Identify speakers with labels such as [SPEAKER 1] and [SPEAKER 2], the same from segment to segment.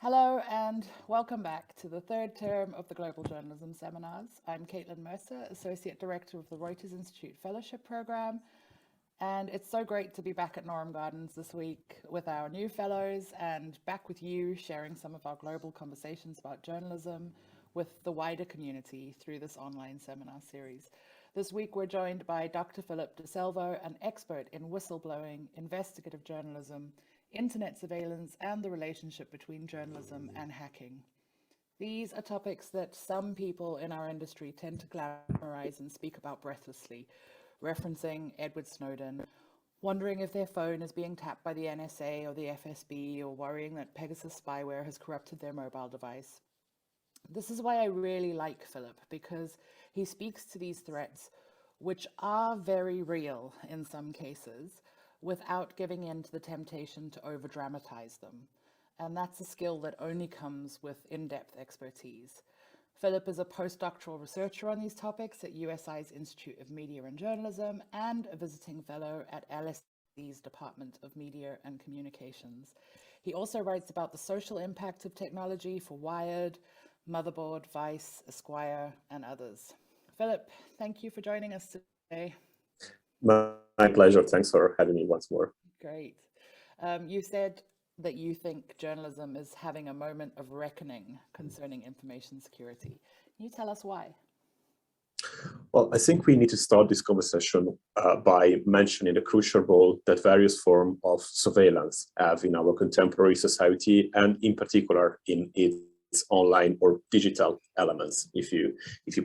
[SPEAKER 1] Hello and welcome back to the third term of the Global Journalism Seminars. I'm Caitlin Mercer, Associate Director of the Reuters Institute Fellowship Program, and it's so great to be back at Norham Gardens this week with our new fellows and back with you sharing some of our global conversations about journalism with the wider community through this online seminar series. This week we're joined by Dr. Philip Di Salvo, an expert in whistleblowing, investigative journalism, internet surveillance, and the relationship between journalism and hacking. These are topics that some people in our industry tend to glamorize and speak about breathlessly, referencing Edward Snowden, wondering if their phone is being tapped by the NSA or the FSB, or worrying that Pegasus spyware has corrupted their mobile device. This is why I really like Philip, because he speaks to these threats, which are very real in some cases, without giving in to the temptation to over-dramatize them. And that's a skill that only comes with in-depth expertise. Philip is a postdoctoral researcher on these topics at USI's Institute of Media and Journalism and a visiting fellow at LSE's Department of Media and Communications. He also writes about the social impact of technology for Wired, Motherboard, Vice, Esquire, and others. Philip, thank you for joining us today.
[SPEAKER 2] My pleasure. Thanks for having me once more.
[SPEAKER 1] Great. You said that you think journalism is having a moment of reckoning concerning information security. Can you tell us why?
[SPEAKER 2] Well, I think we need to start this conversation by mentioning the crucial role that various forms of surveillance have in our contemporary society, and in particular in its online or digital elements, if you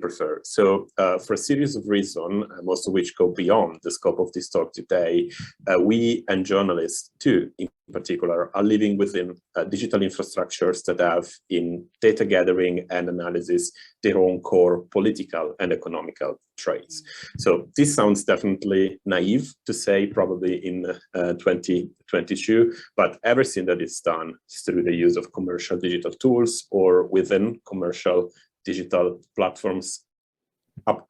[SPEAKER 2] prefer. So for a series of reasons, most of which go beyond the scope of this talk today, we and journalists too, in particular, are living within digital infrastructures that have, in data gathering and analysis, their own core political and economical traits. So this sounds definitely naive to say, probably in 2022, but everything that is done is through the use of commercial digital tools or within commercial digital platforms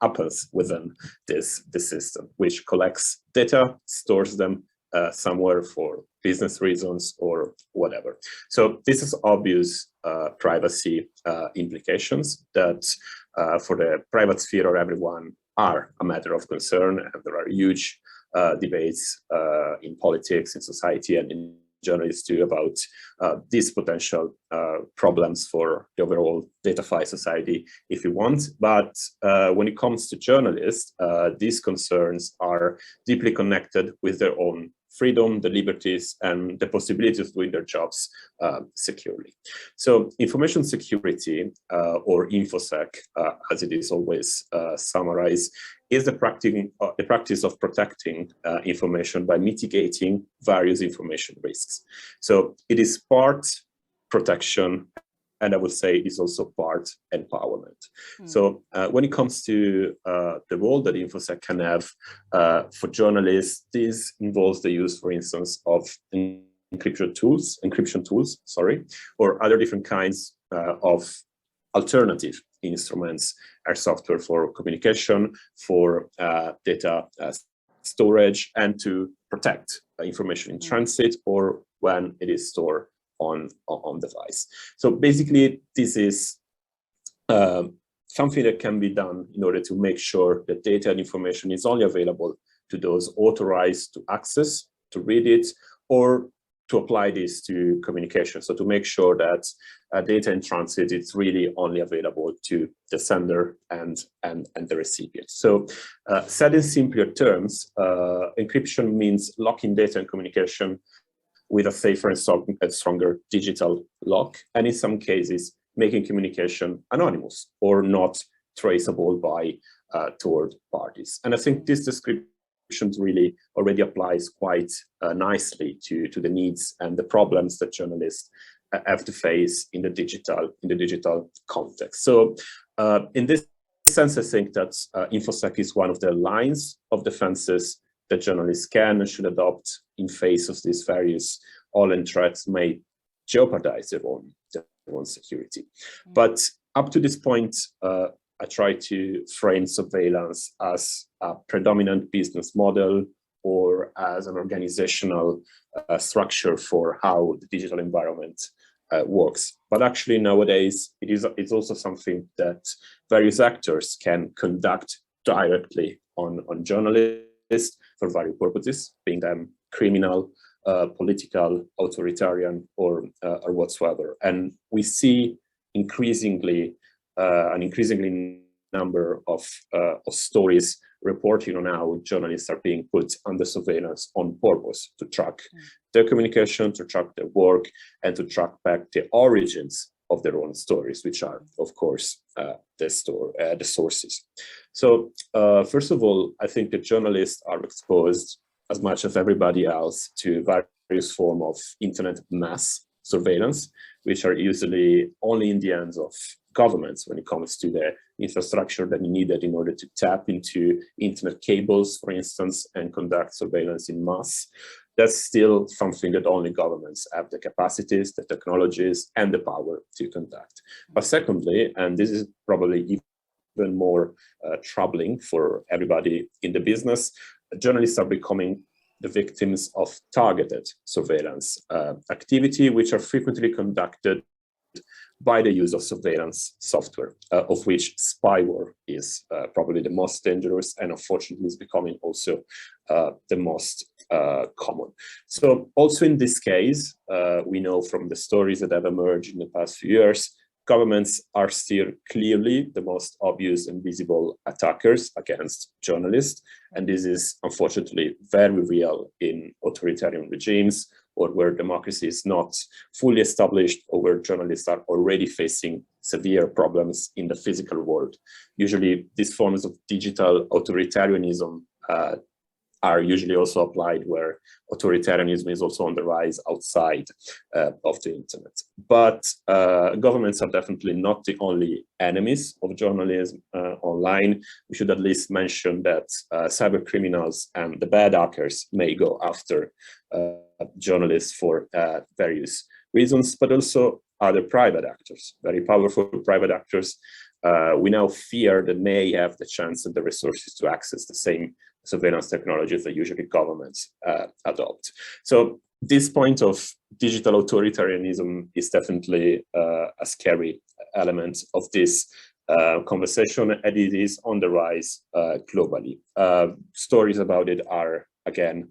[SPEAKER 2] happens within this system, which collects data, stores them somewhere for business reasons or whatever. So this is obvious privacy implications that for the private sphere or everyone are a matter of concern, and there are huge debates in politics, in society, and in journalists too about these potential problems for the overall data-fi society, if you want. But when it comes to journalists, these concerns are deeply connected with their own freedom, the liberties, and the possibilities of doing their jobs securely. So information security, or Infosec, as it is always summarized, is the practice of protecting information by mitigating various information risks. So it is part protection, and I would say it's also part empowerment. So when it comes to the role that Infosec can have for journalists, this involves the use, for instance, of encryption tools, or other different kinds of alternative instruments, or software for communication, for data storage, and to protect information in transit or when it is stored on device. So basically, this is something that can be done in order to make sure that data and information is only available to those authorized to access, to read it, or to apply this to communication. So to make sure that data in transit is really only available to the sender and the recipient. So said in simpler terms, encryption means locking data and communication with a safer and stronger digital lock, and in some cases, making communication anonymous or not traceable by third parties. And I think this description really already applies quite nicely to the needs and the problems that journalists have to face in the digital context. So in this sense, I think that Infosec is one of the lines of defenses that journalists can and should adopt in face of these various online threats may jeopardize their own security. But up to this point, I try to frame surveillance as a predominant business model or as an organizational structure for how the digital environment works. But actually nowadays, it's also something that various actors can conduct directly on journalists for various purposes, being them criminal, political, authoritarian, or whatsoever. And we see increasingly an increasingly number of stories reporting on how journalists are being put under surveillance on purpose to track their communication, to track their work, and to track back the origins of their own stories, which are, of course, the sources. So, first of all, I think that journalists are exposed, as much as everybody else, to various forms of internet mass surveillance, which are usually only in the hands of governments when it comes to the infrastructure that you needed in order to tap into internet cables, for instance, and conduct surveillance in mass. That's still something that only governments have the capacities, the technologies, and the power to conduct. But secondly, and this is probably even more troubling for everybody in the business, journalists are becoming the victims of targeted surveillance activity, which are frequently conducted by the use of surveillance software, of which spyware is probably the most dangerous, and unfortunately is becoming also the most common. So also in this case, we know from the stories that have emerged in the past few years, governments are still clearly the most obvious and visible attackers against journalists. And this is unfortunately very real in authoritarian regimes, or where democracy is not fully established, or where journalists are already facing severe problems in the physical world. Usually these forms of digital authoritarianism are usually also applied where authoritarianism is also on the rise outside of the internet. But governments are definitely not the only enemies of journalism online. We should at least mention that cyber criminals and the bad hackers may go after journalists for various reasons, but also other private actors, very powerful private actors. We now fear that may have the chance and the resources to access the same surveillance technologies that usually governments adopt. So this point of digital authoritarianism is definitely a scary element of this conversation, and it is on the rise globally. Stories about it are, again,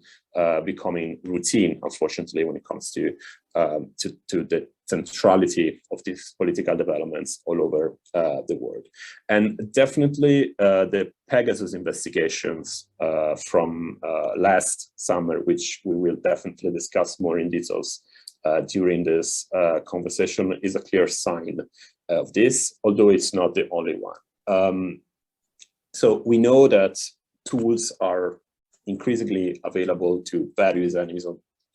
[SPEAKER 2] becoming routine, unfortunately, when it comes to the centrality of these political developments all over the world. And definitely the Pegasus investigations from last summer, which we will definitely discuss more in details during this conversation, is a clear sign of this, although it's not the only one. So we know that tools are increasingly available to various enemies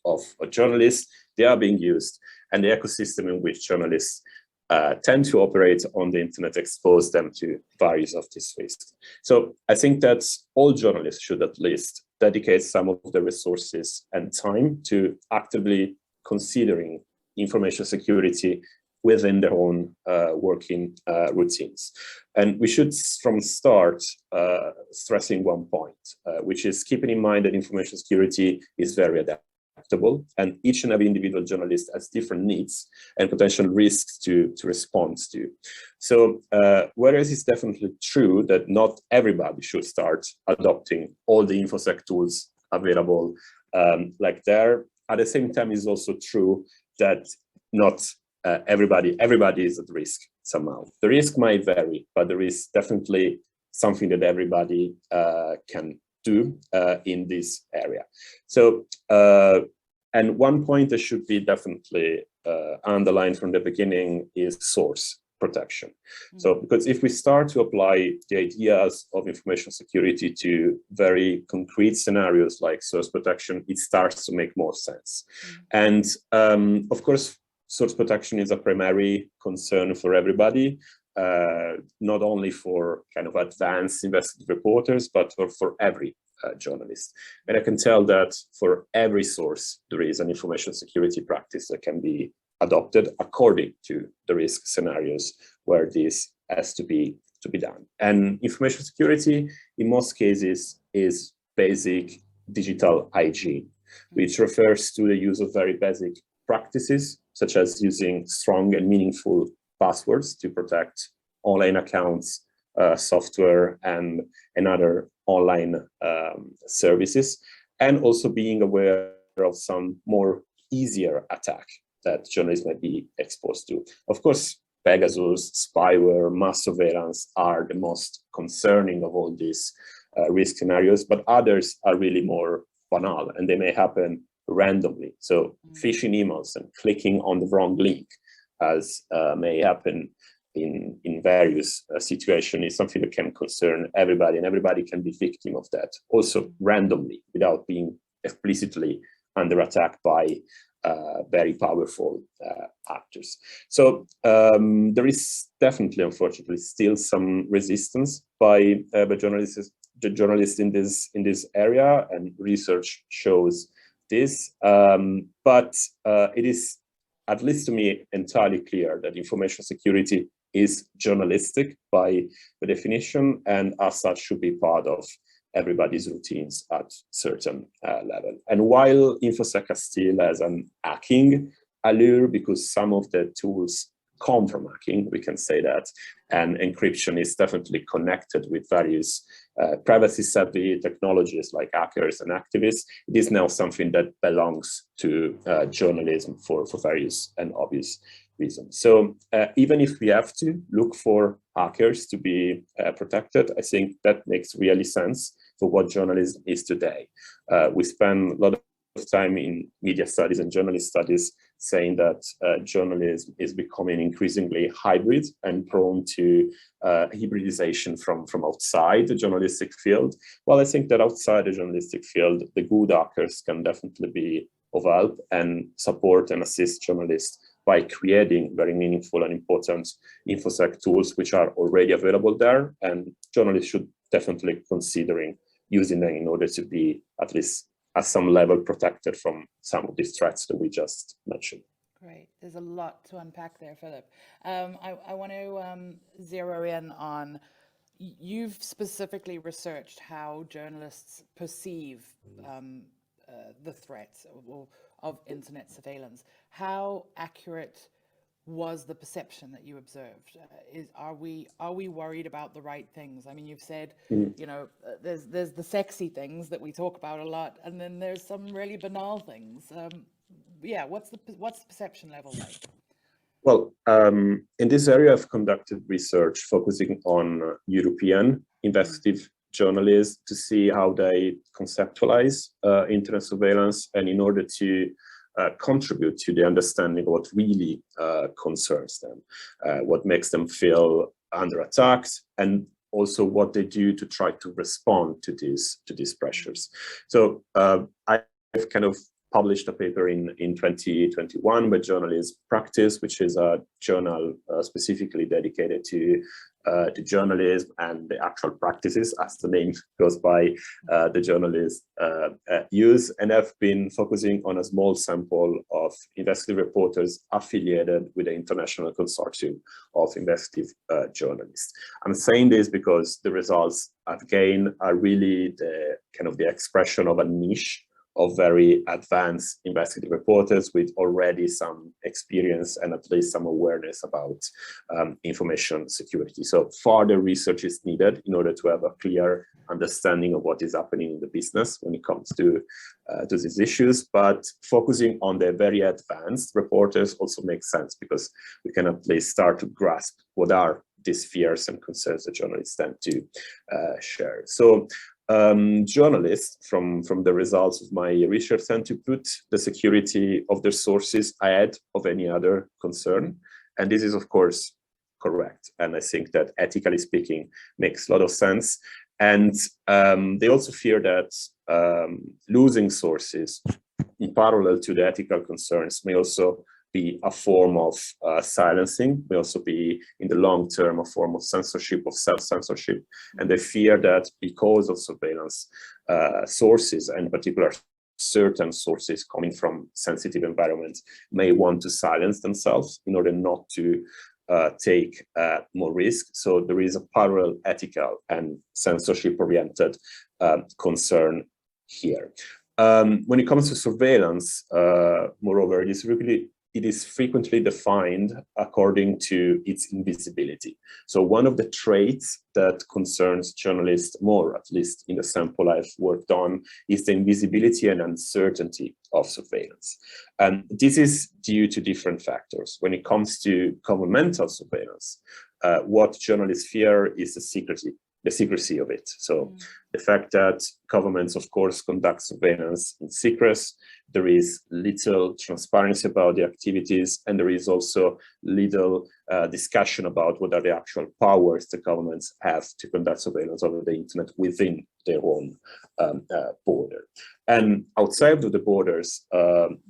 [SPEAKER 2] of journalists. They are being used, and the ecosystem in which journalists tend to operate on the internet expose them to various of these risks. So I think that all journalists should at least dedicate some of the resources and time to actively considering information security within their own working routines. And we should, from start, stressing one point, which is keeping in mind that information security is very adaptable, and each and every individual journalist has different needs and potential risks to respond to. So whereas it's definitely true that not everybody should start adopting all the Infosec tools available like there, at the same time, it's also true that not everybody is at risk somehow. The risk might vary, but there is definitely something that everybody can do in this area. So, and one point that should be definitely underlined from the beginning is source protection. So, because if we start to apply the ideas of information security to very concrete scenarios like source protection, it starts to make more sense. And of course, source protection is a primary concern for everybody, not only for kind of advanced investigative reporters, but for every journalist. And I can tell that for every source, there is an information security practice that can be adopted according to the risk scenarios where this has to be done. And information security, in most cases, is basic digital hygiene, which refers to the use of very basic practices, such as using strong and meaningful passwords to protect online accounts, software, and other online services, and also being aware of some more easier attack that journalists might be exposed to. Of course, Pegasus, spyware, mass surveillance are the most concerning of all these risk scenarios, but others are really more banal, and they may happen randomly. So phishing emails and clicking on the wrong link, as may happen in various situations, is something that can concern everybody, and everybody can be victim of that, also randomly, without being explicitly under attack by very powerful actors. So there is definitely, unfortunately, still some resistance by the journalists in this area, and research shows this. But it is, at least to me, entirely clear that information security is journalistic by the definition, and as such should be part of everybody's routines at certain level. And while Infosec still has an hacking allure, because some of the tools come from hacking, we can say that, and encryption is definitely connected with various privacy-savvy technologies like hackers and activists, it is now something that belongs to journalism for various and obvious reasons. So even if we have to look for hackers to be protected, I think that makes really sense for what journalism is today. We spend a lot of time in media studies and journalist studies saying that journalism is becoming increasingly hybrid and prone to hybridization from outside the journalistic field. Well, I think that outside the journalistic field, the good hackers can definitely be of help and support and assist journalists by creating very meaningful and important Infosec tools, which are already available there, and journalists should definitely considering using them in order to be at least at some level protected from some of these threats that we just mentioned.
[SPEAKER 1] Great. There's a lot to unpack there, Philip. I want to zero in on, you've specifically researched how journalists perceive the threats of internet surveillance. How accurate was the perception that you observed? Are we worried about the right things? I mean, you've said, you know, there's the sexy things that we talk about a lot, and then there's some really banal things. Yeah, what's the perception level like?
[SPEAKER 2] Well, in this area, I've conducted research focusing on European investigative journalists to see how they conceptualize internet surveillance, and in order to contribute to the understanding of what really concerns them, what makes them feel under attack, and also what they do to try to respond to these pressures. So I've kind of published a paper in 2021 by Journalism Practice, which is a journal specifically dedicated to journalism and the actual practices, as the name goes by, the journalists use. And I've been focusing on a small sample of investigative reporters affiliated with the International Consortium of Investigative Journalists. I'm saying this because the results I've gained are really the kind of the expression of a niche of very advanced investigative reporters with already some experience and at least some awareness about information security. So further research is needed in order to have a clear understanding of what is happening in the business when it comes to these issues. But focusing on the very advanced reporters also makes sense, because we can at least start to grasp what are these fears and concerns that journalists tend to share. So journalists, from the results of my research, tend to put the security of their sources ahead of any other concern. And this is, of course, correct. And I think that, ethically speaking, makes a lot of sense. And they also fear that losing sources in parallel to the ethical concerns may also be a form of silencing, may also be in the long term a form of censorship, of self-censorship. And they fear that because of surveillance, sources, and in particular certain sources coming from sensitive environments, may want to silence themselves in order not to take more risk. So there is a parallel ethical and censorship-oriented concern here. When it comes to surveillance, moreover, it is frequently defined according to its invisibility. So one of the traits that concerns journalists more, at least in the sample I've worked on, is the invisibility and uncertainty of surveillance. And this is due to different factors. When it comes to governmental surveillance, what journalists fear is the secrecy of it. So the fact that governments, of course, conduct surveillance in secret, there is little transparency about the activities, and there is also little discussion about what are the actual powers the governments have to conduct surveillance over the internet within their own border. And outside of the borders,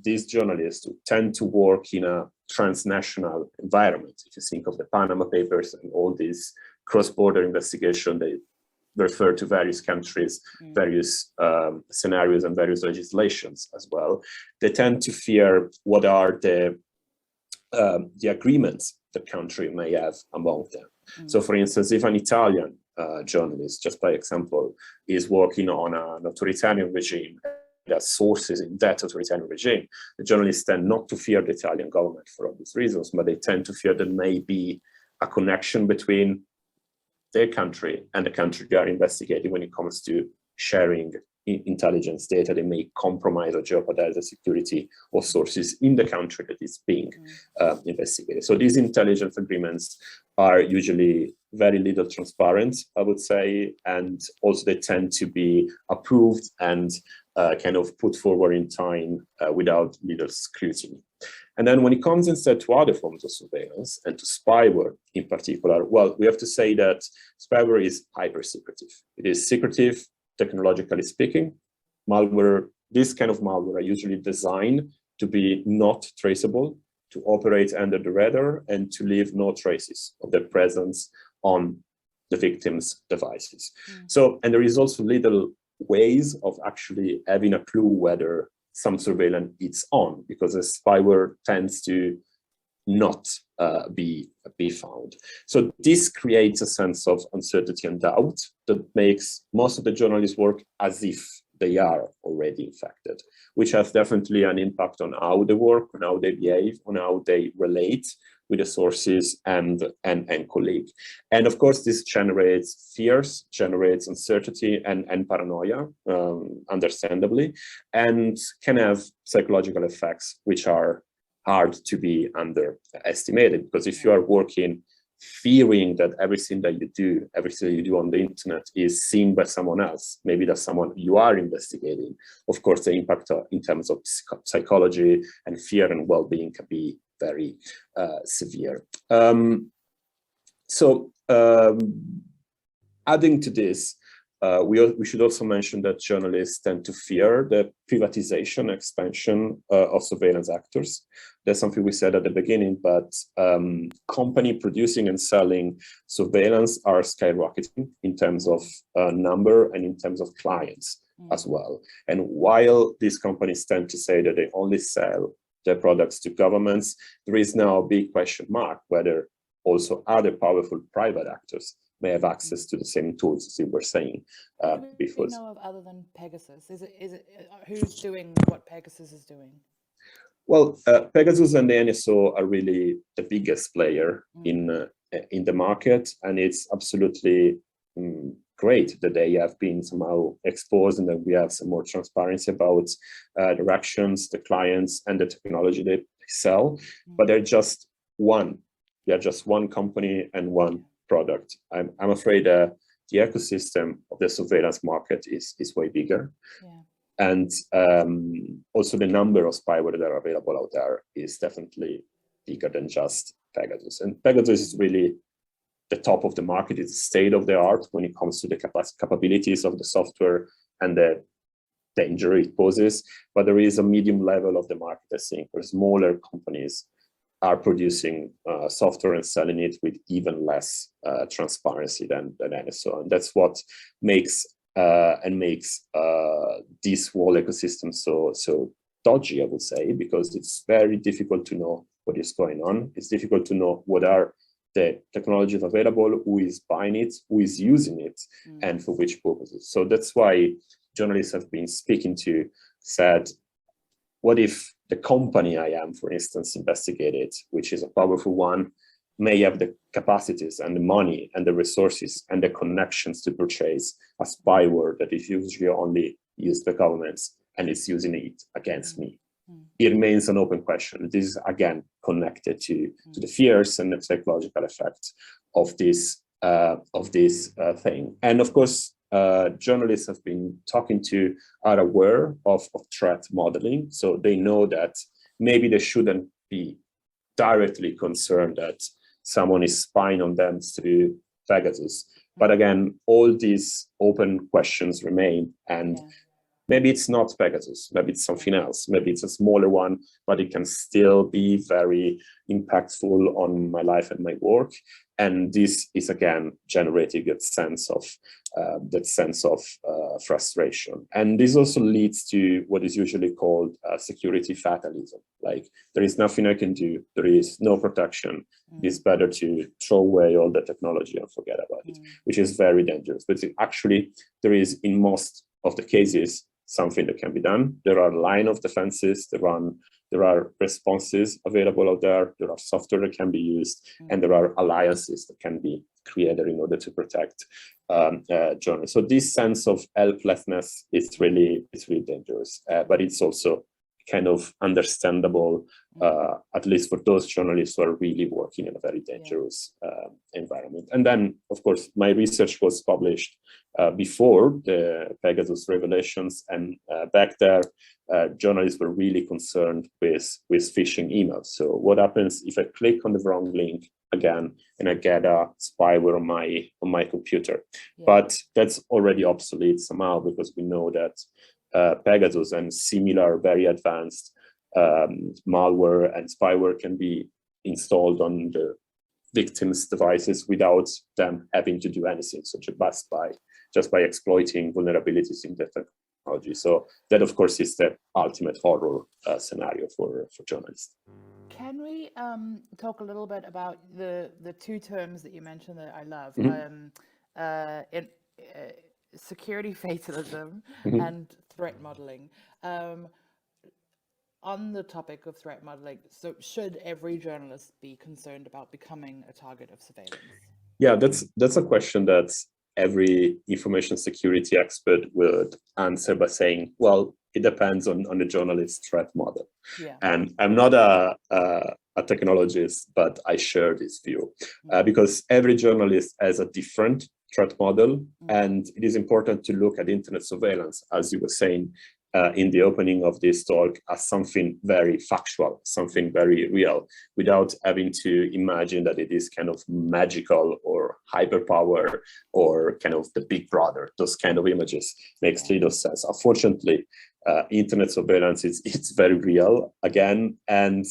[SPEAKER 2] these journalists tend to work in a transnational environment. If you think of the Panama Papers and all these cross-border investigation, they refer to various countries, various scenarios and various legislations as well. They tend to fear what are the agreements the country may have among them. So for instance, if an Italian journalist, just by example, is working on an authoritarian regime, that sources in that authoritarian regime, the journalists tend not to fear the Italian government for obvious reasons, but they tend to fear there may be a connection between their country and the country they are investigating when it comes to sharing intelligence data. They may compromise or jeopardize the security of sources in the country that is being investigated. So these intelligence agreements are usually very little transparent, I would say, and also they tend to be approved and kind of put forward in time without little scrutiny. And then when it comes instead to other forms of surveillance and to spyware in particular, well, we have to say that spyware is hypersecretive. It is secretive, technologically speaking. Malware, this kind of malware are usually designed to be not traceable, to operate under the radar, and to leave no traces of their presence on the victim's devices. So, and there is also little ways of actually having a clue whether some surveillance is on, because the spyware tends to not be found. So this creates a sense of uncertainty and doubt that makes most of the journalists work as if they are already infected, which has definitely an impact on how they work, on how they behave, on how they relate with the sources and colleagues. And of course, this generates fears, generates uncertainty and paranoia, understandably, and can have psychological effects which are hard to be underestimated. Because if you are working fearing that everything you do on the internet is seen by someone else, maybe that's someone you are investigating, of course, the impact in terms of psychology and fear and well-being can be very severe. Adding to this, we should also mention that journalists tend to fear the privatization, expansion of surveillance actors. That's something we said at the beginning, but company producing and selling surveillance are skyrocketing in terms of number and in terms of clients as well. And while these companies tend to say that they only sell their products to governments, there is now a big question mark whether also other powerful private actors may have access to the same tools as you were saying before.
[SPEAKER 1] What do you know of other than Pegasus? Is it who's doing what Pegasus is doing?
[SPEAKER 2] Well, Pegasus and the NSO are really the biggest player in the market, and it's absolutely great that they have been somehow exposed and that we have some more transparency about their actions, the clients, and the technology they sell. But they're just one. They're just one company and one product. I'm afraid the ecosystem of the surveillance market is way bigger. And also the number of spyware that are available out there is definitely bigger than just Pegasus. And Pegasus is really the top of the market. It's state of the art when it comes to the capabilities of the software and the danger it poses. But there is a medium level of the market, I think, where smaller companies are producing software and selling it with even less transparency than NSO. And that's what makes this whole ecosystem so dodgy, I would say, because it's very difficult to know what is going on. It's difficult to know what are the technologies available, who is buying it, who is using it, and for which purposes. So that's why journalists have been speaking to said, what if the company I am, for instance, investigated, which is a powerful one, may have the capacities and the money and the resources and the connections to purchase a spyware that is usually only used by governments and is using it against me? It remains an open question. This is again connected to the fears and the psychological effects of this thing. And of course, journalists have been talking to are aware of threat modeling, so they know that maybe they shouldn't be directly concerned that someone is spying on them through Pegasus. But again, all these open questions remain, and maybe it's not Pegasus, maybe it's something else, maybe it's a smaller one, but it can still be very impactful on my life and my work. And this is again generating that sense of frustration. And this also leads to what is usually called security fatalism. Like, there is nothing I can do, there is no protection. It's better to throw away all the technology and forget about it, which is very dangerous. But actually, there is, in most of the cases, something that can be done. There are line of defenses, there are responses available out there, there are software that can be used, and there are alliances that can be created in order to protect journalists. So this sense of helplessness is really dangerous, but it's also kind of understandable, at least for those journalists who are really working in a very dangerous environment. And then, of course, my research was published before the Pegasus revelations, and back there, journalists were really concerned with phishing emails. So what happens if I click on the wrong link again and I get a spyware on my computer? But that's already obsolete somehow, because we know that Pegasus and similar very advanced malware and spyware can be installed on the victims' devices without them having to do anything, so just by exploiting vulnerabilities in the technology. So that, of course, is the ultimate horror scenario for journalists.
[SPEAKER 1] Can we talk a little bit about the two terms that you mentioned that I love, security fatalism and threat modeling? On the topic of threat modeling, so should every journalist be concerned about becoming a target of surveillance?
[SPEAKER 2] Yeah, that's a question that every information security expert would answer by saying, well, it depends on the journalist's threat model. And I'm not a technologist, but I share this view because every journalist has a different threat model, and it is important to look at internet surveillance, as you were saying in the opening of this talk, as something very factual, something very real, without having to imagine that it is kind of magical or hyperpower or kind of the big brother. Those kind of images makes little sense. Unfortunately, internet surveillance it's very real again, and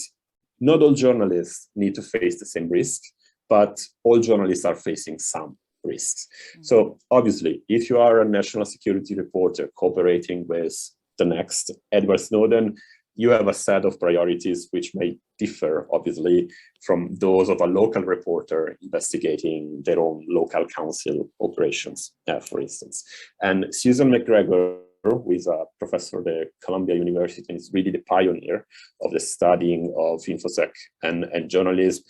[SPEAKER 2] not all journalists need to face the same risk, but all journalists are facing some risks. So obviously, if you are a national security reporter cooperating with the next Edward Snowden, you have a set of priorities which may differ, obviously, from those of a local reporter investigating their own local council operations, for instance. And Susan Mcgregor, who is a professor at the Columbia University and is really the pioneer of the studying of Infosec and journalism,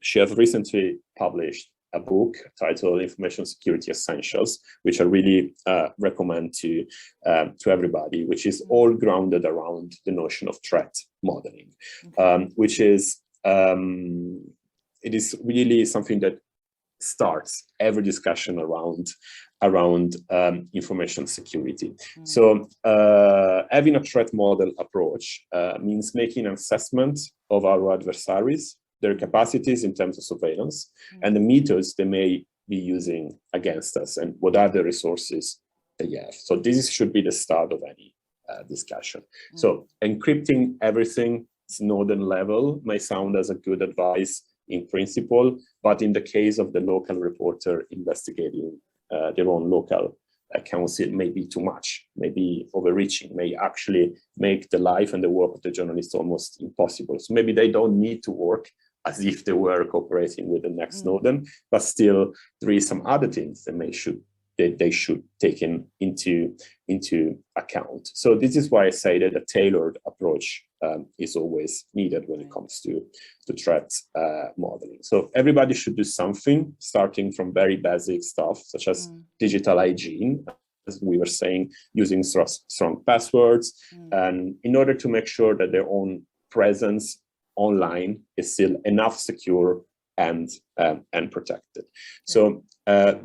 [SPEAKER 2] she has recently published a book titled Information Security Essentials, which I really recommend to everybody, which is all grounded around the notion of threat modeling, which is, it is really something that starts every discussion around information security. So having a threat model approach means making an assessment of our adversaries, their capacities in terms of surveillance, and the methods they may be using against us, and what are the resources they have. So this should be the start of any discussion. So encrypting everything Snowden level may sound as a good advice in principle, but in the case of the local reporter investigating their own local council, may be too much, may be overreaching, may actually make the life and the work of the journalist almost impossible. So maybe they don't need to work as if they were cooperating with the next Snowden, but still there is some other things they they should take into account. So this is why I say that a tailored approach is always needed when it comes to threat modeling. So everybody should do something, starting from very basic stuff, such as digital hygiene, as we were saying, using strong passwords, and in order to make sure that their own presence online is still enough secure and protected. So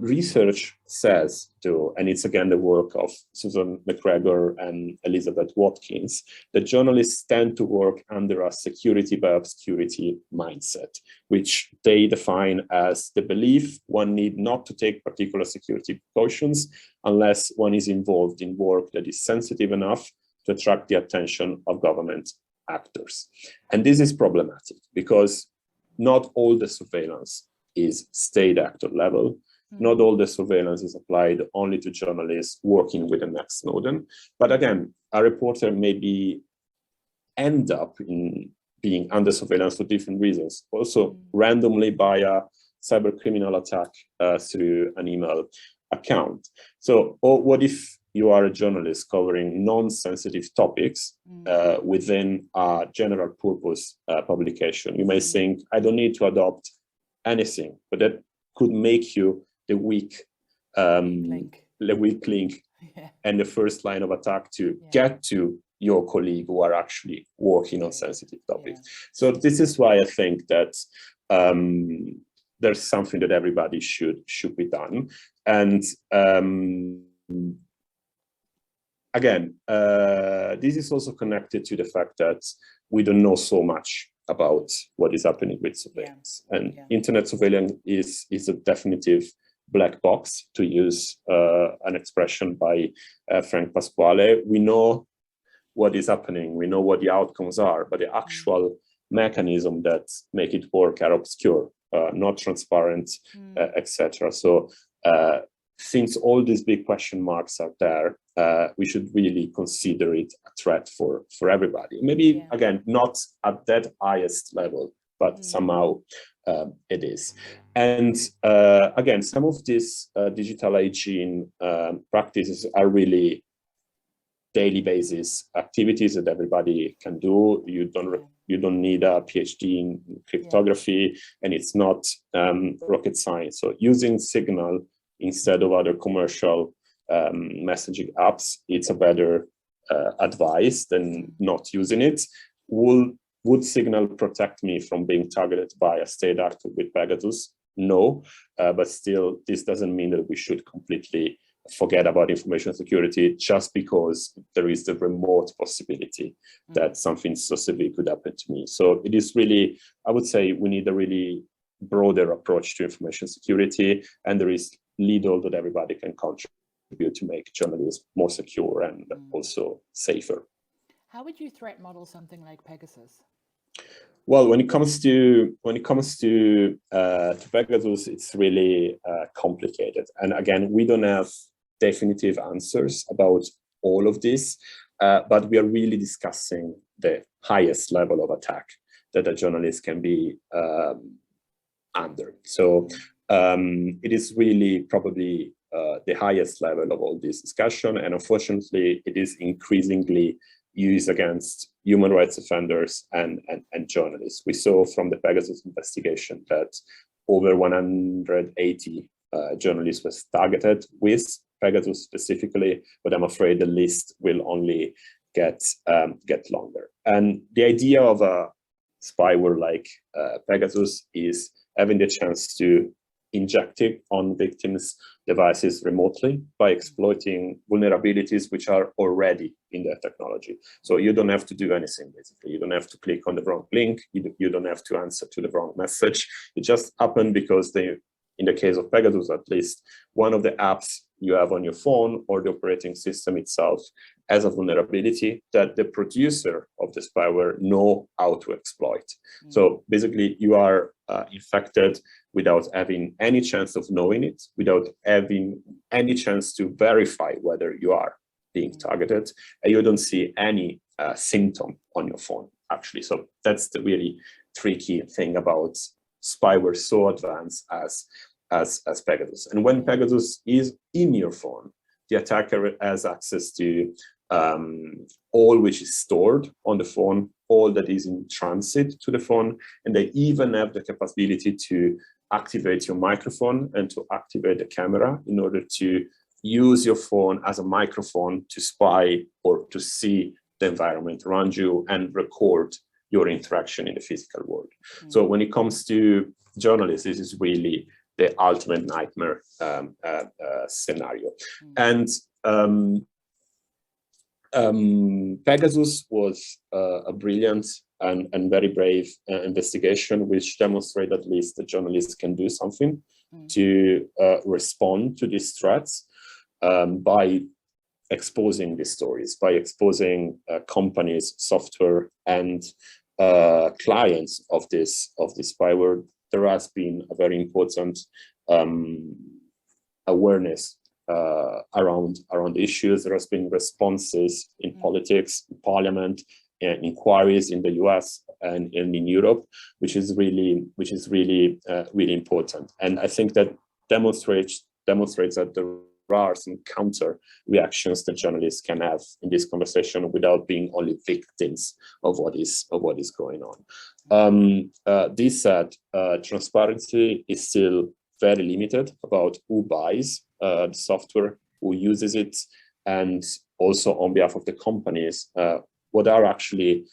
[SPEAKER 2] research says, too, and it's again the work of Susan Mcgregor and Elizabeth Watkins, that journalists tend to work under a security by obscurity mindset, which they define as the belief one need not to take particular security precautions unless one is involved in work that is sensitive enough to attract the attention of government actors. And this is problematic because not all the surveillance is state actor level. Not all the surveillance is applied only to journalists working with the next Snowden. But again, a reporter may end up in being under surveillance for different reasons. Also randomly by a cyber criminal attack through an email account. So, or what if you are a journalist covering non-sensitive topics within a general purpose publication? You may think, I don't need to adopt anything, but that could make you the weak link and the first line of attack to get to your colleague who are actually working on sensitive topics. So this is why I think that there's something that everybody should be done. And again, this is also connected to the fact that we don't know so much about what is happening with surveillance. And internet surveillance is a definitive black box, to use an expression by Frank Pasquale. We know what is happening, we know what the outcomes are, but the actual mechanism that make it work are obscure, not transparent, etc. So since all these big question marks are there, we should really consider it a threat for everybody. Maybe, again, not at that highest level, but somehow it is. And again, some of these digital hygiene practices are really daily basis activities that everybody can do. You don't need a PhD in cryptography, and it's not rocket science. So using Signal instead of other commercial messaging apps, it's a better advice than not using it. Would Signal protect me from being targeted by a state actor with Pegasus? No, but still, this doesn't mean that we should completely forget about information security just because there is the remote possibility that something so severe could happen to me. So it is really, I would say, we need a really broader approach to information security, and there is little that everybody can contribute to make journalism more secure and also safer.
[SPEAKER 1] How would you threat model something like Pegasus?
[SPEAKER 2] Well, when it comes to Pegasus, it's really complicated. And again, we don't have definitive answers about all of this, but we are really discussing the highest level of attack that a journalist can be under. So it is really probably the highest level of all this discussion, and unfortunately, it is increasingly used against human rights offenders and journalists. We saw from the Pegasus investigation that over 180 journalists was targeted with Pegasus specifically, but I'm afraid the list will only get longer. And the idea of a spyware like Pegasus is having the chance to inject it on victims' devices remotely by exploiting vulnerabilities which are already in their technology. So you don't have to do anything, basically. You don't have to click on the wrong link. You don't have to answer to the wrong message. It just happened because in the case of Pegasus, at least, one of the apps you have on your phone or the operating system itself has a vulnerability that the producer of the spyware know how to exploit. So basically, you are infected without having any chance of knowing it, without having any chance to verify whether you are being targeted, and you don't see any symptom on your phone, actually. So that's the really tricky thing about spyware so advanced as as Pegasus. And when Pegasus is in your phone, the attacker has access to all which is stored on the phone, all that is in transit to the phone, and they even have the capability to activate your microphone and to activate the camera in order to use your phone as a microphone to spy or to see the environment around you and record your interaction in the physical world. So when it comes to journalists, this is really the ultimate nightmare scenario. And Pegasus was a brilliant and very brave investigation, which demonstrated at least that journalists can do something to respond to these threats by exposing these stories, by exposing companies, software, and clients of this spyware. There has been a very important awareness around issues. There has been responses in politics, in parliament, and inquiries in the US and in Europe, which is really really important. And I think that demonstrates that there are some counter reactions that journalists can have in this conversation without being only victims of what is going on. This said, transparency is still very limited about who buys the software, who uses it, and also on behalf of the companies, what are actually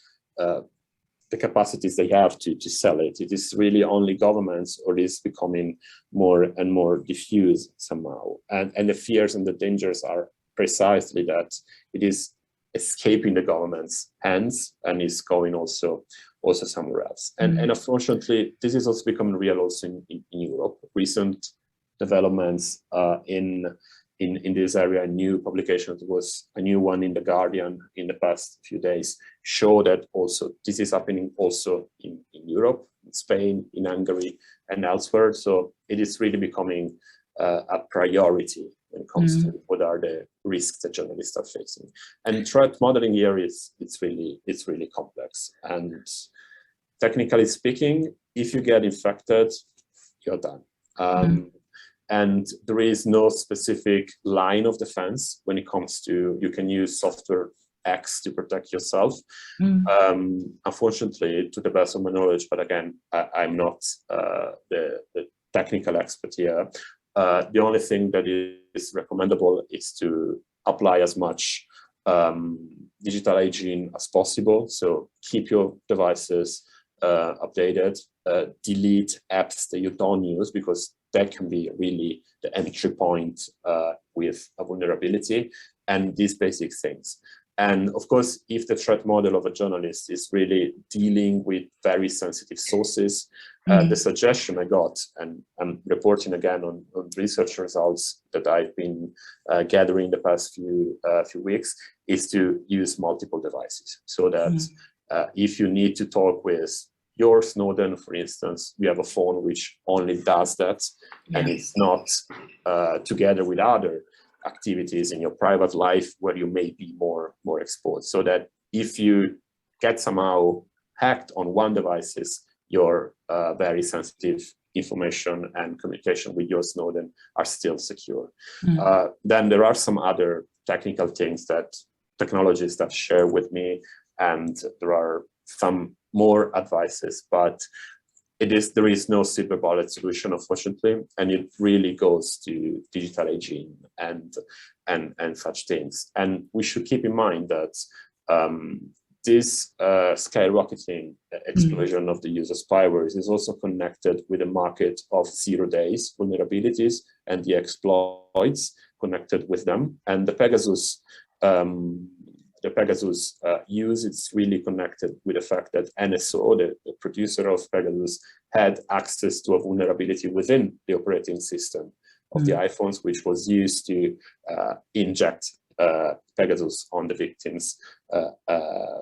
[SPEAKER 2] the capacities they have to sell it. It is really only governments, or it is becoming more and more diffuse somehow. And the fears and the dangers are precisely that it is escaping the government's hands and is going also somewhere else. And unfortunately, this is also becoming real also in Europe. Recent developments in this area, new publications, was a new one in The Guardian in the past few days, show that also this is happening also in Europe, in Spain, in Hungary, and elsewhere. So it is really becoming a priority when it comes to what are the risks that journalists are facing. And threat modeling here it's really complex. And technically speaking, if you get infected, you're done. And there is no specific line of defense when it comes to, you can use software X to protect yourself. Unfortunately, to the best of my knowledge, but again, I'm not the technical expert here. The only thing that is recommendable is to apply as much digital hygiene as possible. So keep your devices updated, delete apps that you don't use, because that can be really the entry point with a vulnerability, and these basic things. And of course, if the threat model of a journalist is really dealing with very sensitive sources, the suggestion I got, and I'm reporting again on research results that I've been gathering the past few weeks, is to use multiple devices. So that if you need to talk with your Snowden, for instance, we have a phone which only does that, and it's not together with other activities in your private life where you may be more exposed. So that if you get somehow hacked on one devices, your very sensitive information and communication with your Snowden are still secure. Then there are some other technical things that technologists have shared with me, and there are some more advices, but there is no silver bullet solution, unfortunately, and it really goes to digital hygiene and such things. And we should keep in mind that this skyrocketing explosion of the use of spywares is also connected with a market of 0 days vulnerabilities and the exploits connected with them. And the Pegasus use, it's really connected with the fact that NSO, the producer of Pegasus, had access to a vulnerability within the operating system of the iPhones, which was used to inject Pegasus on the victims'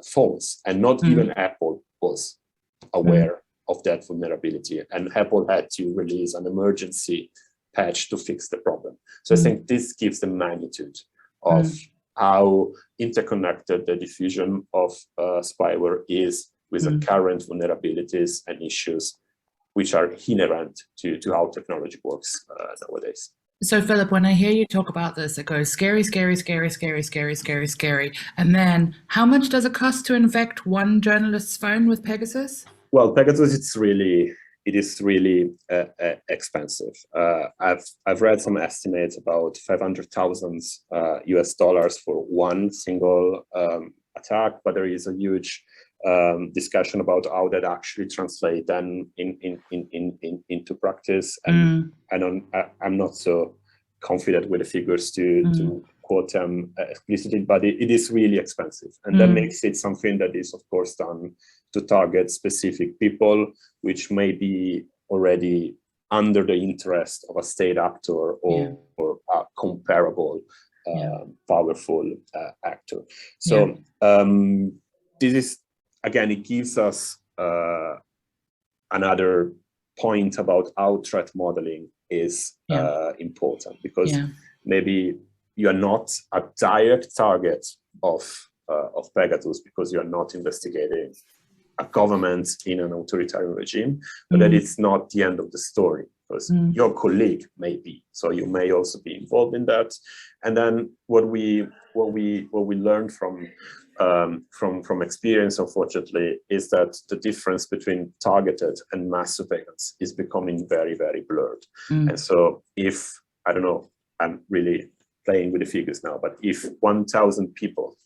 [SPEAKER 2] phones. And not even Apple was aware of that vulnerability. And Apple had to release an emergency patch to fix the problem. So I think this gives the magnitude of how interconnected the diffusion of spyware is with the current vulnerabilities and issues which are inherent to how technology works nowadays.
[SPEAKER 1] So, Philip, when I hear you talk about this, it goes scary, scary, scary, scary, scary, scary, scary. And then how much does it cost to infect one journalist's phone with Pegasus?
[SPEAKER 2] Well, Pegasus, it is really expensive. I've read some estimates about $500,000 US for one single attack, but there is a huge discussion about how that actually translates then into practice. And I'm not so confident with the figures to quote them explicitly, but it is really expensive. And that makes it something that is, of course, done to target specific people, which may be already under the interest of a state actor or a comparable, powerful actor. So this is, again, it gives us another point about how threat modeling is important, because maybe you are not a direct target of Pegasus because you are not investigating a government in an authoritarian regime, but that it's not the end of the story, because your colleague may be, so you may also be involved in that. And then what we learned from experience, unfortunately, is that the difference between targeted and mass surveillance is becoming very, very blurred. And so if, I don't know, I'm really playing with the figures now, but if 1,000 people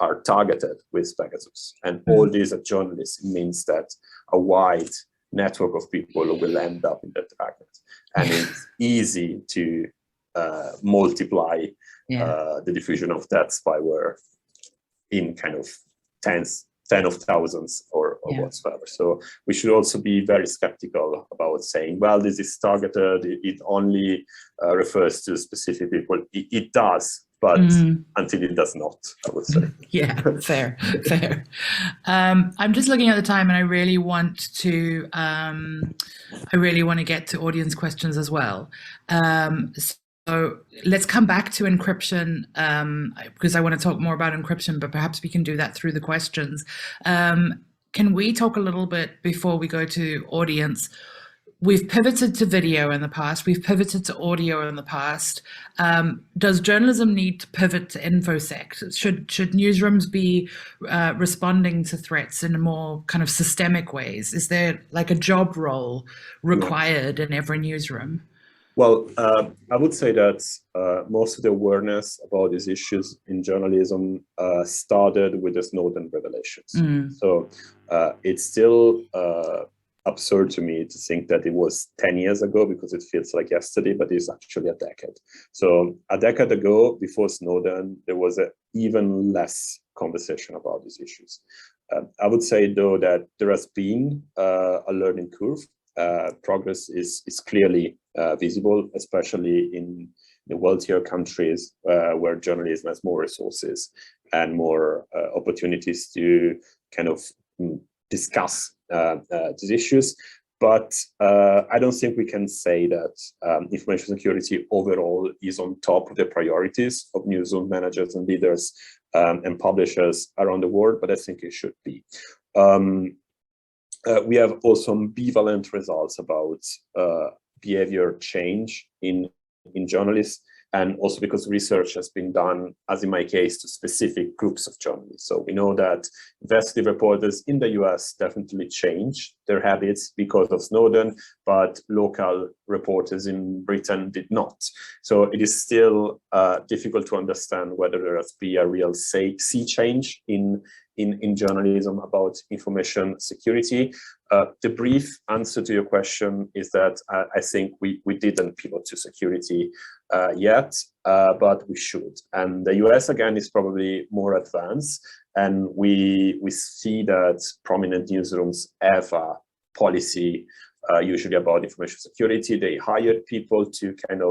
[SPEAKER 2] are targeted with Pegasus, and all these are journalists, it means that a wide network of people will end up in that target. And it's easy to multiply the diffusion of that spyware in kind of tens of thousands or whatsoever. So we should also be very skeptical about saying, well, this is targeted, it only refers to specific people. It does, but until it does not, I would say.
[SPEAKER 1] Yeah, fair. I'm just looking at the time, and I really want to get to audience questions as well. So let's come back to encryption, because I want to talk more about encryption, but perhaps we can do that through the questions. Can we talk a little bit before we go to audience? We've pivoted to video in the past. We've pivoted to audio in the past. Does journalism need to pivot to Infosec? Should newsrooms be responding to threats in a more kind of systemic ways? Is there like a job role required in every newsroom?
[SPEAKER 2] Well, I would say that most of the awareness about these issues in journalism started with the Snowden revelations. So it's still absurd to me to think that it was 10 years ago, because it feels like yesterday, but it's actually a decade. So a decade ago, before Snowden, there was even less conversation about these issues. I would say, though, that there has been a learning curve. Progress is clearly visible, especially in the wealthier countries where journalism has more resources and more opportunities to kind of discuss these issues. But I don't think we can say that information security overall is on top of the priorities of newsroom managers and leaders and publishers around the world, but I think it should be. We have also ambivalent results about behavior change in journalists, and also because research has been done, as in my case, to specific groups of journalists. So we know that investigative reporters in the US definitely changed their habits because of Snowden, but local reporters in Britain did not. So it is still difficult to understand whether there has been a real sea change in journalism about information security. The brief answer to your question is that I think we didn't pivot to security yet, but we should. And the US, again, is probably more advanced. And we see that prominent newsrooms have a policy usually about information security. They hired people to kind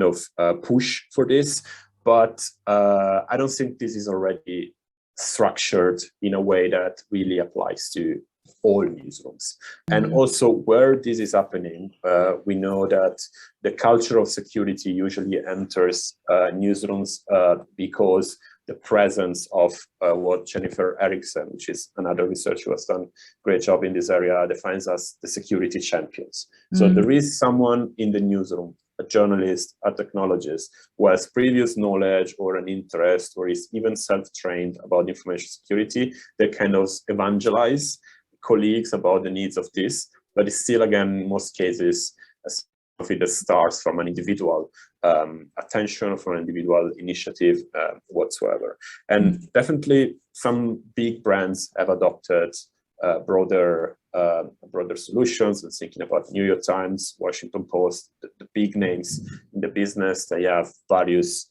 [SPEAKER 2] of push for this. But I don't think this is already structured in a way that really applies to all newsrooms. And also where this is happening, we know that the culture of security usually enters newsrooms because the presence of what Jennifer Erickson, which is another researcher who has done a great job in this area, defines as the security champions. So there is someone in the newsroom, a journalist, a technologist, who has previous knowledge or an interest, or is even self-trained about information security. They kind of evangelize colleagues about the needs of this, but it's still, again, in most cases, something that starts from an individual attention, from an individual initiative whatsoever. And definitely some big brands have adopted broader solutions. And thinking about New York Times, Washington Post, the big names in the business, they have various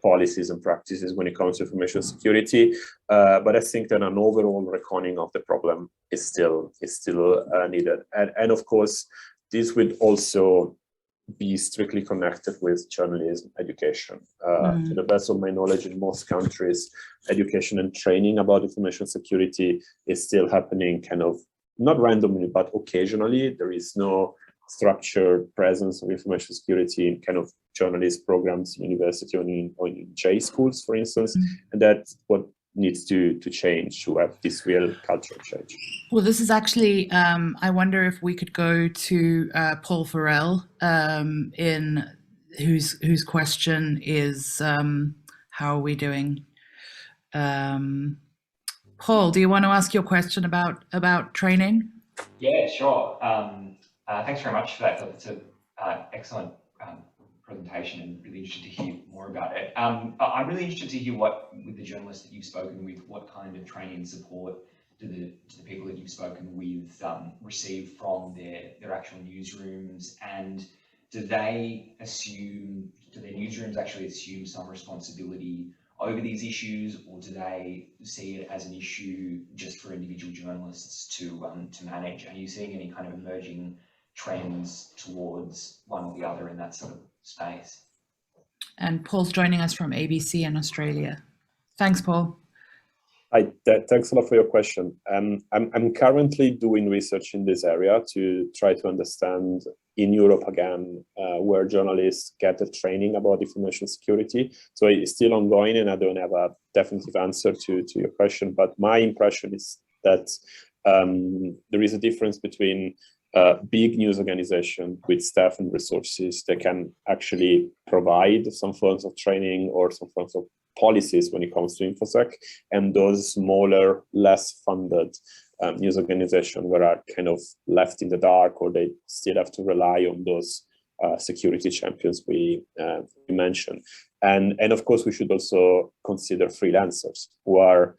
[SPEAKER 2] policies and practices when it comes to information security. But I think that an overall reckoning of the problem is still needed. And of course, this would also be strictly connected with journalism education. To the best of my knowledge, in most countries, education and training about information security is still happening kind of not randomly, but occasionally. There is no structured presence of information security in kind of journalist programs, university, or in J schools, for instance. And that's what needs to change to have this real cultural change.
[SPEAKER 1] Well, this is actually, I wonder if we could go to Paul Farrell, whose question is, how are we doing? Paul, do you want to ask your question about training?
[SPEAKER 3] Yeah, sure. Thanks very much for that. It's an excellent presentation, and really interested to hear more about it. I'm really interested to hear with the journalists that you've spoken with, what kind of training and support do the people that you've spoken with receive from their actual newsrooms, and do their newsrooms actually assume some responsibility over these issues, or do they see it as an issue just for individual journalists to manage? Are you seeing any kind of emerging trends towards one or the other in that sort of space?
[SPEAKER 1] And Paul's joining us from ABC in Australia. Thanks, Paul.
[SPEAKER 2] Hi, thanks a lot for your question. I'm currently doing research in this area to try to understand in Europe again where journalists get the training about information security. So it's still ongoing, and I don't have a definitive answer to your question, but my impression is that there is a difference between big news organization with staff and resources that can actually provide some forms of training or some forms of policies when it comes to Infosec, and those smaller, less funded news organizations where are kind of left in the dark, or they still have to rely on those security champions we mentioned. And of course, we should also consider freelancers who are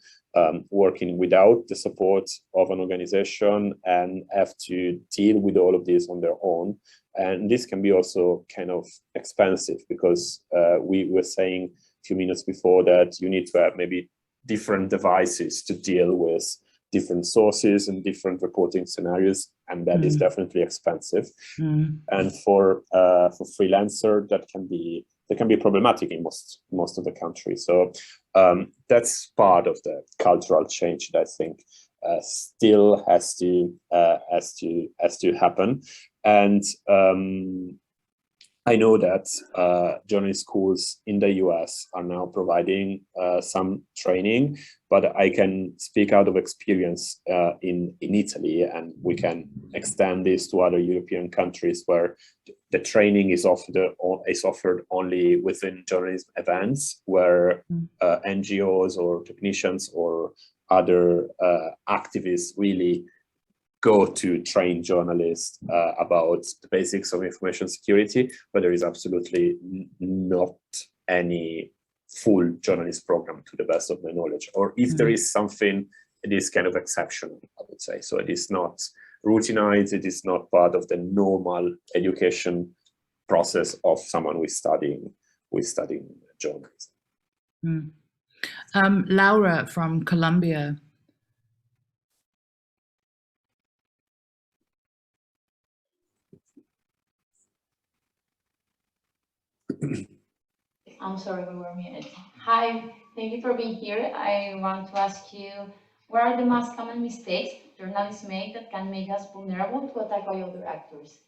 [SPEAKER 2] working without the support of an organization and have to deal with all of this on their own. And this can be also kind of expensive, because we were saying a few minutes before that you need to have maybe different devices to deal with different sources and different reporting scenarios, and that is definitely expensive. And for freelancer, that can be problematic in most of the country. So that's part of the cultural change that I think still has to happen. And I know that journalism schools in the US are now providing some training, but I can speak out of experience in Italy, and we can extend this to other European countries where the training is offered only within journalism events, where NGOs or technicians or other activists really go to train journalists about the basics of information security, but there is absolutely not any full journalist program, to the best of my knowledge. Or if there is something, it is kind of exceptional, I would say. So it is not routinized, it is not part of the normal education process of someone who is studying journalism.
[SPEAKER 1] Laura from Colombia.
[SPEAKER 4] I'm sorry, we were muted. Hi, thank you for being here. I want to ask you, what are the most common mistakes journalists make that can make us vulnerable to attack by other actors?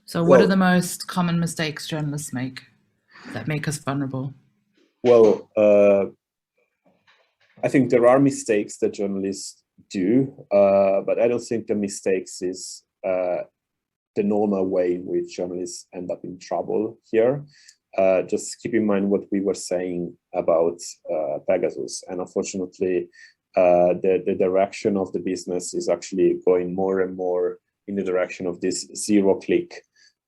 [SPEAKER 1] So what are the most common mistakes journalists make that make us vulnerable?
[SPEAKER 2] Well, I think there are mistakes that journalists do, but I don't think the mistakes is the normal way in which journalists end up in trouble here. Just keep in mind what we were saying about Pegasus, and unfortunately, the direction of the business is actually going more and more in the direction of this zero-click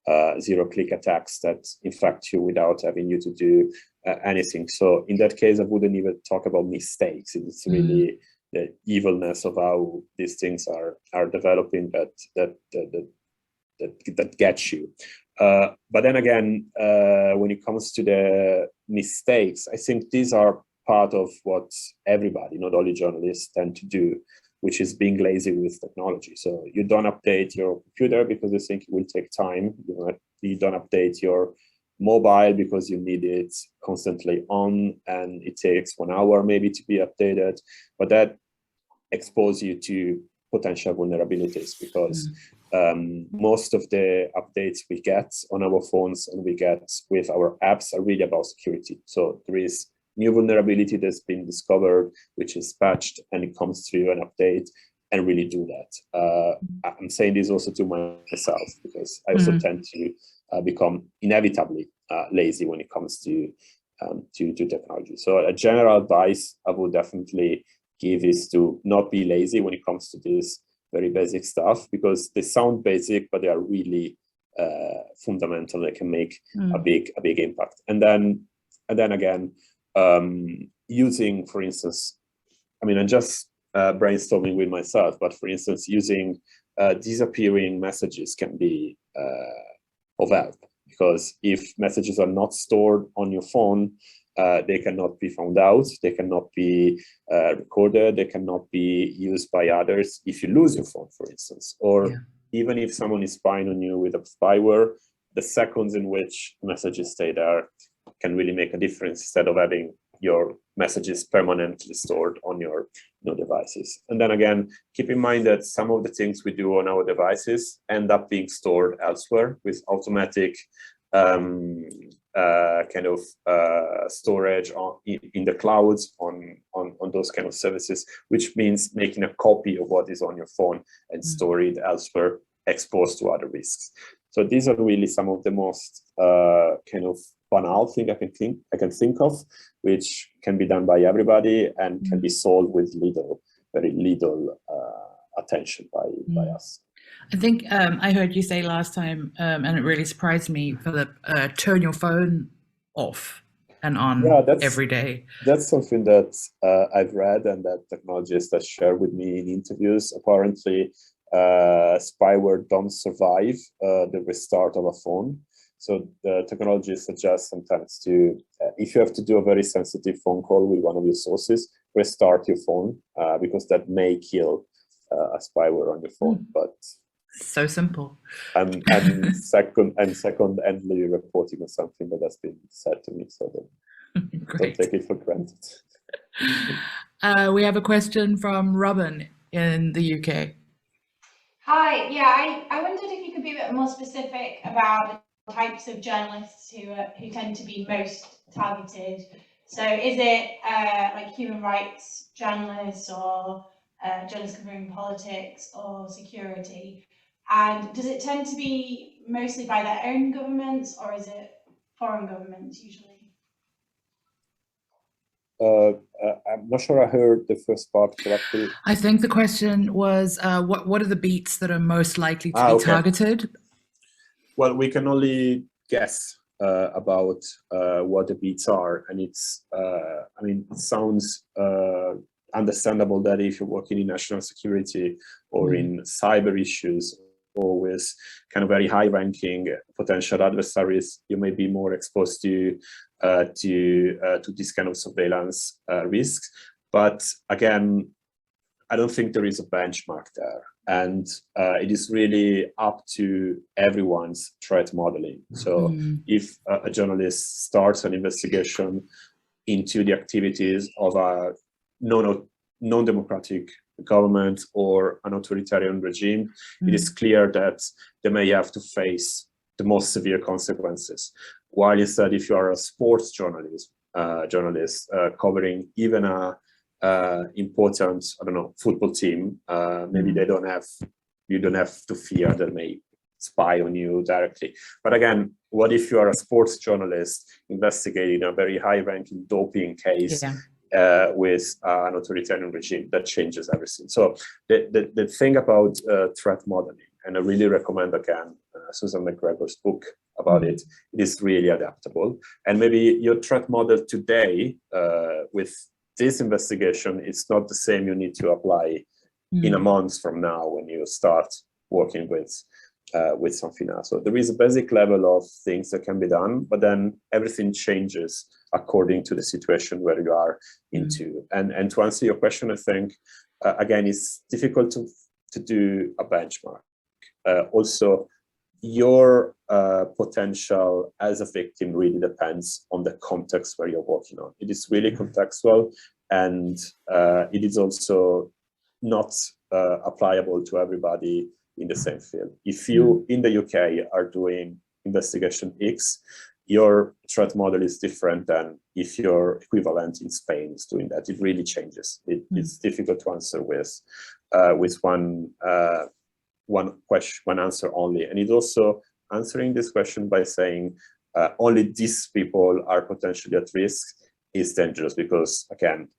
[SPEAKER 2] attacks that infect you without having you to do anything. So in that case, I wouldn't even talk about mistakes. It's really the evilness of how these things are developing that gets you. But then again, when it comes to the mistakes, I think these are part of what everybody, not only journalists, tend to do, which is being lazy with technology. So you don't update your computer because you think it will take time. You don't update your mobile because you need it constantly on, and it takes 1 hour maybe to be updated. But that exposes you to potential vulnerabilities because most of the updates we get on our phones and we get with our apps are really about security. So there is new vulnerability that's been discovered, which is patched, and it comes through an update and really do that. I'm saying this also to myself because I also tend to become inevitably lazy when it comes to technology. So a general advice I would definitely give is to not be lazy when it comes to this very basic stuff, because they sound basic, but they are really fundamental. They can make a big impact. And then again, using, for instance, I mean, I'm just brainstorming with myself, but for instance, using disappearing messages can be of help, because if messages are not stored on your phone, they cannot be found out, they cannot be recorded, they cannot be used by others if you lose your phone, for instance. Or even if someone is spying on you with a spyware, the seconds in which messages stay there can really make a difference, instead of having your messages permanently stored on your devices. And then again, keep in mind that some of the things we do on our devices end up being stored elsewhere with automatic storage in the clouds on those kind of services, which means making a copy of what is on your phone and store it elsewhere, exposed to other risks. So these are really some of the most kind of banal thing I can think of, which can be done by everybody and can be solved with very little attention by us.
[SPEAKER 1] I think I heard you say last time, and it really surprised me, Philip, turn your phone off and on every day.
[SPEAKER 2] That's something that I've read and that technologists have shared with me in interviews. Apparently, spyware don't survive the restart of a phone. So the technology suggests sometimes to, if you have to do a very sensitive phone call with one of your sources, restart your phone, because that may kill a spyware on your phone. But
[SPEAKER 1] so simple.
[SPEAKER 2] And secondly, reporting on something that has been said to me, so don't take it for granted.
[SPEAKER 1] We have a question from Robin in the UK.
[SPEAKER 5] Hi, yeah, I wondered if you could be a bit more specific about the types of journalists who tend to be most targeted. So is it like human rights journalists, or journalists covering politics or security? And does it tend to be mostly by their own governments, or is it foreign governments usually?
[SPEAKER 2] I'm not sure I heard the first part correctly.
[SPEAKER 1] I think the question was, what are the beats that are most likely to be targeted?
[SPEAKER 2] Well, we can only guess about what the beats are, and it's, I mean, it sounds understandable that if you're working in national security or in cyber issues, or with kind of very high-ranking potential adversaries, you may be more exposed to this kind of surveillance risks. But again, I don't think there is a benchmark there, and it is really up to everyone's threat modeling. So if a journalist starts an investigation into the activities of a non-democratic government or an authoritarian regime, it is clear that they may have to face the most severe consequences. While instead, if you are a sports journalist journalist covering even a important, I don't know, football team. Maybe you don't have to fear that may spy on you directly. But again, what if you are a sports journalist investigating a very high-ranking doping case with an authoritarian regime? That changes everything. So the thing about threat modeling, and I really recommend again Susan Mcgregor's book about it. It is really adaptable, and maybe your threat model today with this investigation, it's not the same you need to apply in a month from now when you start working with something else. So there is a basic level of things that can be done, but then everything changes according to the situation where you are into. And to answer your question, I think, again, it's difficult to do a benchmark. Also, your potential as a victim really depends on the context where you're working on. It is really contextual, and it is also not applicable to everybody in the same field. If you in the UK are doing investigation X, your threat model is different than if your equivalent in Spain is doing that. It really changes. It's difficult to answer with one question, one answer only. And it's also answering this question by saying only these people are potentially at risk is dangerous, because again,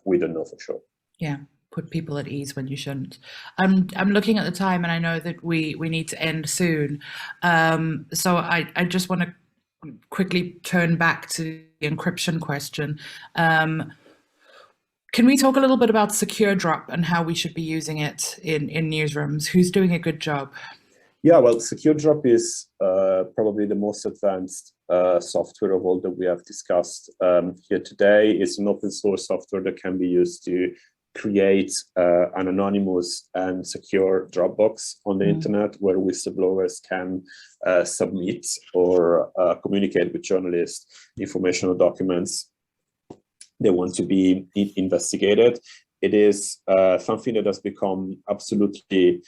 [SPEAKER 2] we don't know for sure.
[SPEAKER 1] Yeah. Put people at ease when you shouldn't. I'm looking at the time, and I know that we need to end soon. So I just want to quickly turn back to the encryption question. Can we talk a little bit about Secure Drop and how we should be using it in newsrooms? Who's doing a good job?
[SPEAKER 2] Yeah, well, Secure Drop is probably the most advanced software of all that we have discussed here today. It's an open source software that can be used to create an anonymous and secure Dropbox on the internet, where whistleblowers can submit or communicate with journalists information or documents they want to be investigated. It is something that has become absolutely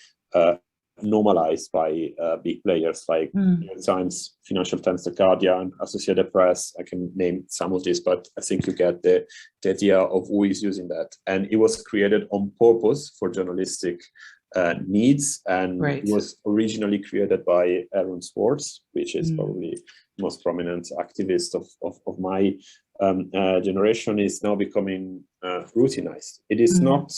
[SPEAKER 2] normalized by big players like New York Times, Financial Times, The Guardian, Associated Press. I can name some of these, but I think you get the idea of who is using that. And it was created on purpose for journalistic needs, and it was originally created by Aaron Swartz, which is probably the most prominent activist of my generation. Is now becoming routinized. It is not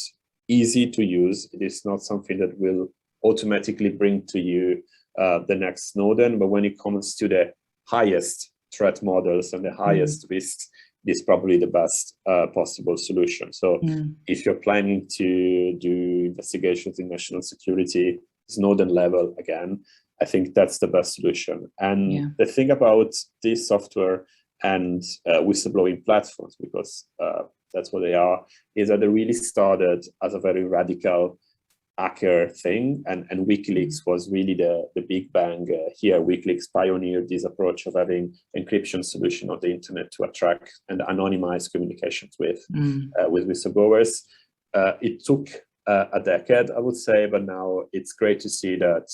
[SPEAKER 2] easy to use. It is not something that will automatically bring to you the next Snowden, but when it comes to the highest threat models and the highest risks, it is probably the best possible solution. So if you're planning to do investigations in national security, Snowden level again, I think that's the best solution. And the thing about this software and whistleblowing platforms, because that's what they are, is that they really started as a very radical hacker thing, and WikiLeaks was really the big bang here. WikiLeaks pioneered this approach of having encryption solution on the internet to attract and anonymize communications with whistleblowers. It took a decade, I would say, but now it's great to see that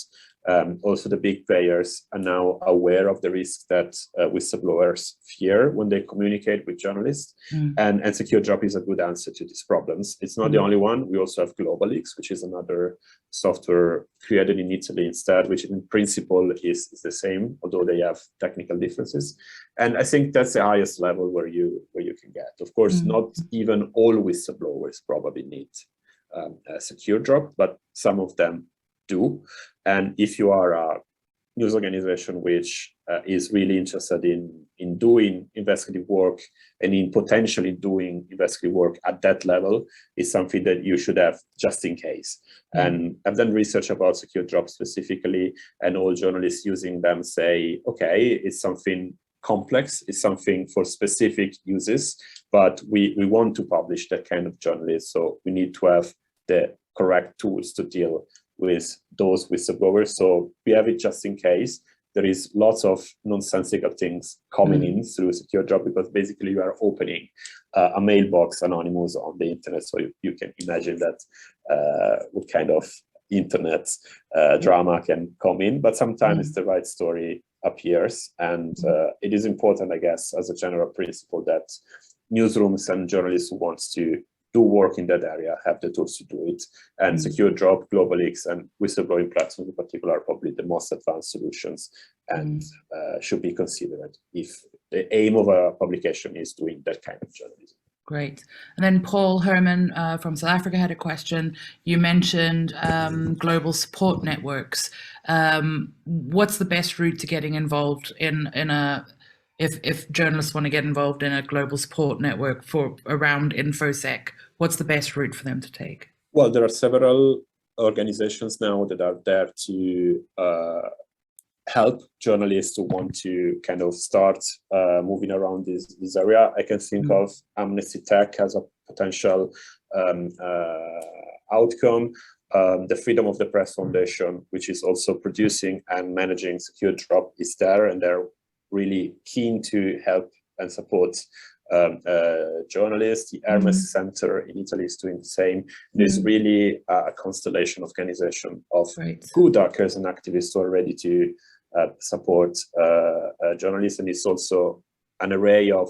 [SPEAKER 2] also the big players are now aware of the risks that whistleblowers fear when they communicate with journalists. And Secure Drop is a good answer to these problems. It's not the only one. We also have GlobalX, which is another software created in Italy instead, which in principle is the same, although they have technical differences. And I think that's the highest level where you can get. Of course, not even all whistleblowers probably need a Secure Drop, but some of them do. And if you are a news organization which is really interested in doing investigative work and in potentially doing investigative work at that level, is something that you should have just in case. And I've done research about Secure Drop specifically, and all journalists using them say, okay, it's something complex, it's something for specific uses, but we want to publish that kind of journalists, so we need to have the correct tools to deal with those whistleblowers. So we have it just in case. There is lots of nonsensical things coming in through Secure Drop, because basically you are opening a mailbox anonymous on the internet. So you can imagine that what kind of internet drama can come in, but sometimes the right story appears. And it is important, I guess, as a general principle, that newsrooms and journalists who want to do work in that area have the tools to do it. And secure drop, global leaks, and whistleblowing platforms in particular are probably the most advanced solutions, and should be considered if the aim of a publication is doing that kind of journalism.
[SPEAKER 1] Great. And then Paul Herman from South Africa had a question. You mentioned global support networks. What's the best route to getting involved in if journalists want to get involved in a global support network for around InfoSec? What's the best route for them to take?
[SPEAKER 2] Well, there are several organizations now that are there to help journalists who want to kind of start moving around this area. I can think of Amnesty Tech as a potential outcome. The Freedom of the Press Foundation, which is also producing and managing Secure Drop, is there, and they're really keen to help and support journalists. The Hermes Center in Italy is doing the same. There's really a constellation of organization of good hackers and activists who are ready to support journalists, and it's also an array of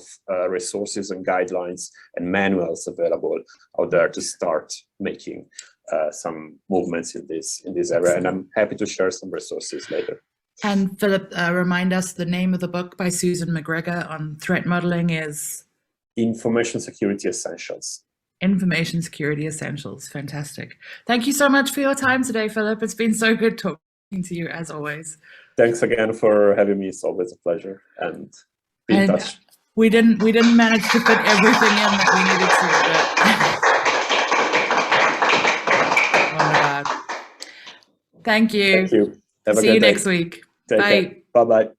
[SPEAKER 2] resources and guidelines and manuals available out there to start making some movements in this area. And I'm happy to share some resources later.
[SPEAKER 1] And Philip, remind us the name of the book by Susan Mcgregor on threat modeling is?
[SPEAKER 2] Information Security Essentials.
[SPEAKER 1] Information Security Essentials. Fantastic. Thank you so much for your time today, Philip. It's been so good talking to you as always. Thanks
[SPEAKER 2] again for having me. It's always a pleasure, and be in touch.
[SPEAKER 1] We didn't manage to fit everything in that we needed to, but thank you.
[SPEAKER 2] Thank you.
[SPEAKER 1] See you next week.
[SPEAKER 2] Take care. Bye-bye.